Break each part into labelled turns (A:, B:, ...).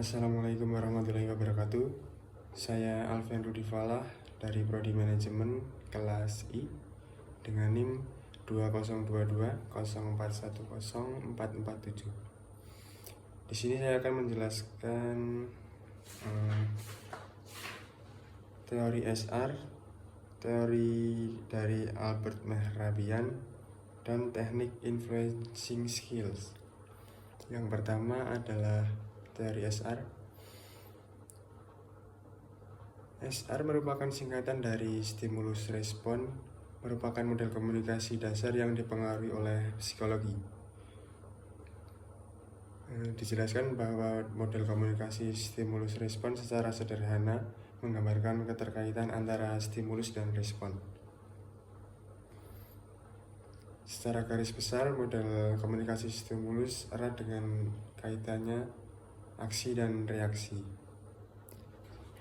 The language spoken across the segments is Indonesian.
A: Assalamualaikum warahmatullahi wabarakatuh. Saya Alfian Rudi Falah dari Prodi Manajemen kelas I dengan NIM 202204104447. Di sini saya akan menjelaskan teori SR, teori dari Albert Mehrabian, dan teknik influencing skills. Yang pertama adalah teori SR. SR merupakan singkatan dari stimulus respon, merupakan model komunikasi dasar yang dipengaruhi oleh psikologi. Dijelaskan bahwa model komunikasi stimulus respon secara sederhana menggambarkan keterkaitan antara stimulus dan respon. Secara garis besar, model komunikasi stimulus erat dengan kaitannya aksi dan reaksi.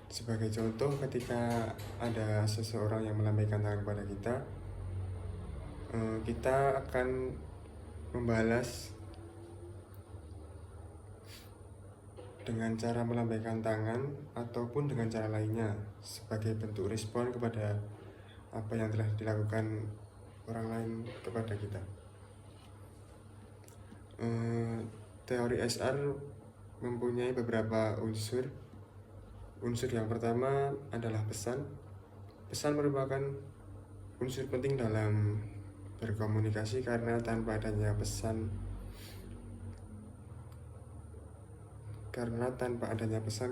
A: Sebagai contoh, ketika ada seseorang yang melambaikan tangan kepada kita, kita akan membalas dengan cara melambaikan tangan ataupun dengan cara lainnya sebagai bentuk respon kepada apa yang telah dilakukan orang lain kepada kita. Teori SR mempunyai beberapa unsur. Unsur yang pertama adalah pesan. Pesan merupakan unsur penting dalam berkomunikasi karena tanpa adanya pesan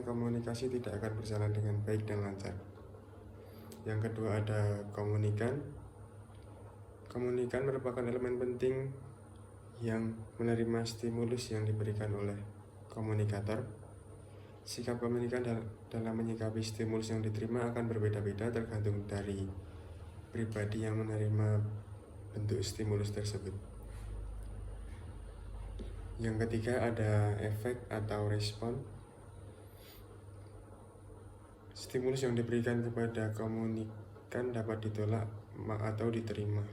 A: komunikasi tidak akan berjalan dengan baik dan lancar. Yang kedua ada komunikan. Komunikan merupakan elemen penting yang menerima stimulus yang diberikan oleh komunikator. Sikap komunikan dalam menyikapi stimulus yang diterima akan berbeda-beda tergantung dari pribadi yang menerima bentuk stimulus tersebut. Yang ketiga ada efek atau respon. Stimulus yang diberikan kepada komunikan dapat ditolak atau diterima.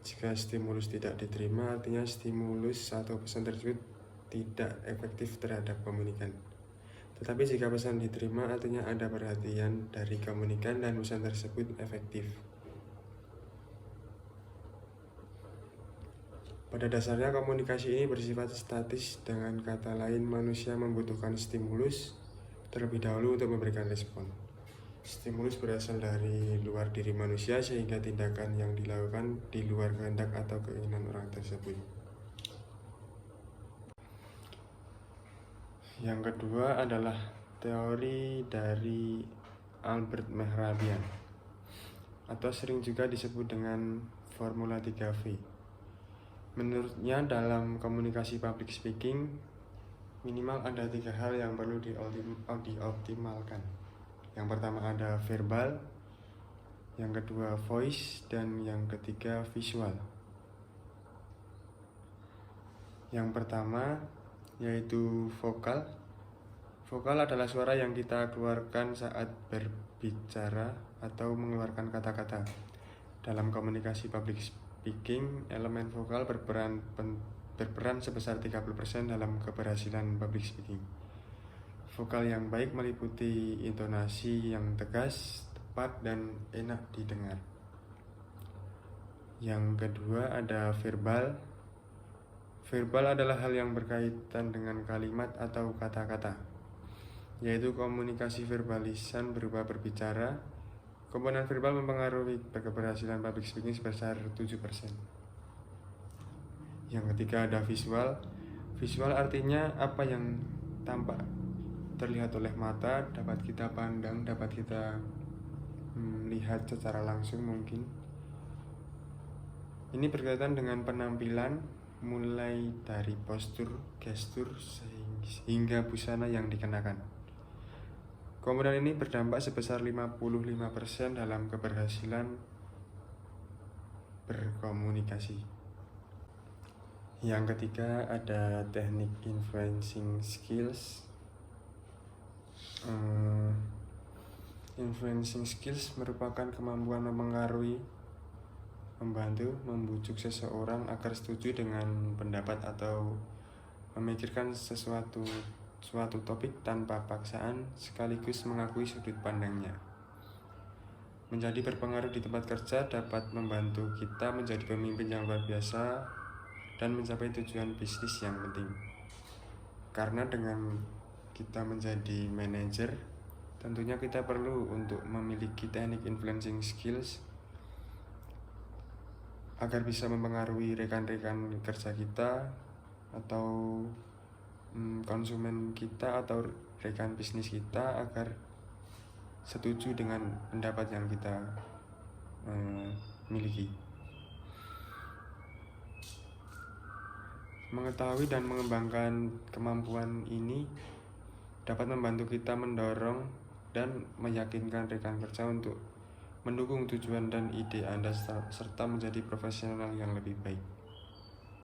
A: Jika stimulus tidak diterima, artinya stimulus atau pesan tersebut tidak efektif terhadap komunikan. Tetapi jika pesan diterima, artinya ada perhatian dari komunikan dan pesan tersebut efektif. Pada dasarnya komunikasi ini bersifat statis, dengan kata lain manusia membutuhkan stimulus terlebih dahulu untuk memberikan respon. Stimulus berasal dari luar diri manusia sehingga tindakan yang dilakukan di luar kehendak atau keinginan orang tersebut. Yang kedua adalah teori dari Albert Mehrabian atau sering juga disebut dengan formula 3V. Menurutnya dalam komunikasi public speaking minimal ada 3 hal yang perlu dioptimalkan. Yang pertama ada verbal, yang kedua voice, dan yang ketiga visual. Yang pertama yaitu vokal. Vokal adalah suara yang kita keluarkan saat berbicara atau mengeluarkan kata-kata. Dalam komunikasi public speaking, elemen vokal berperan sebesar 30% dalam keberhasilan public speaking. Vokal yang baik meliputi intonasi yang tegas, tepat, dan enak didengar. Yang kedua ada verbal. Verbal adalah hal yang berkaitan dengan kalimat atau kata-kata, yaitu komunikasi verbal lisan berupa berbicara. Komponen verbal mempengaruhi keberhasilan public speaking sebesar 7%. Yang ketiga ada visual. Visual artinya apa yang tampak terlihat oleh mata, dapat kita pandang, dapat kita lihat secara langsung mungkin. Ini berkaitan dengan penampilan, mulai dari postur, gestur, hingga busana yang dikenakan. Komponen ini berdampak sebesar 55% dalam keberhasilan berkomunikasi. Yang ketiga ada teknik influencing skills. Influencing skills merupakan kemampuan mempengaruhi, membantu, membujuk seseorang agar setuju dengan pendapat atau memikirkan sesuatu suatu topik tanpa paksaan sekaligus mengakui sudut pandangnya. Menjadi berpengaruh di tempat kerja dapat membantu kita menjadi pemimpin yang luar biasa dan mencapai tujuan bisnis yang penting. Karena dengan kita menjadi manajer, tentunya kita perlu untuk memiliki teknik influencing skills agar bisa mempengaruhi rekan-rekan kerja kita atau konsumen kita atau rekan bisnis kita agar setuju dengan pendapat yang kita miliki. Mengetahui dan mengembangkan kemampuan ini dapat membantu kita mendorong dan meyakinkan rekan kerja untuk mendukung tujuan dan ide Anda serta menjadi profesional yang lebih baik.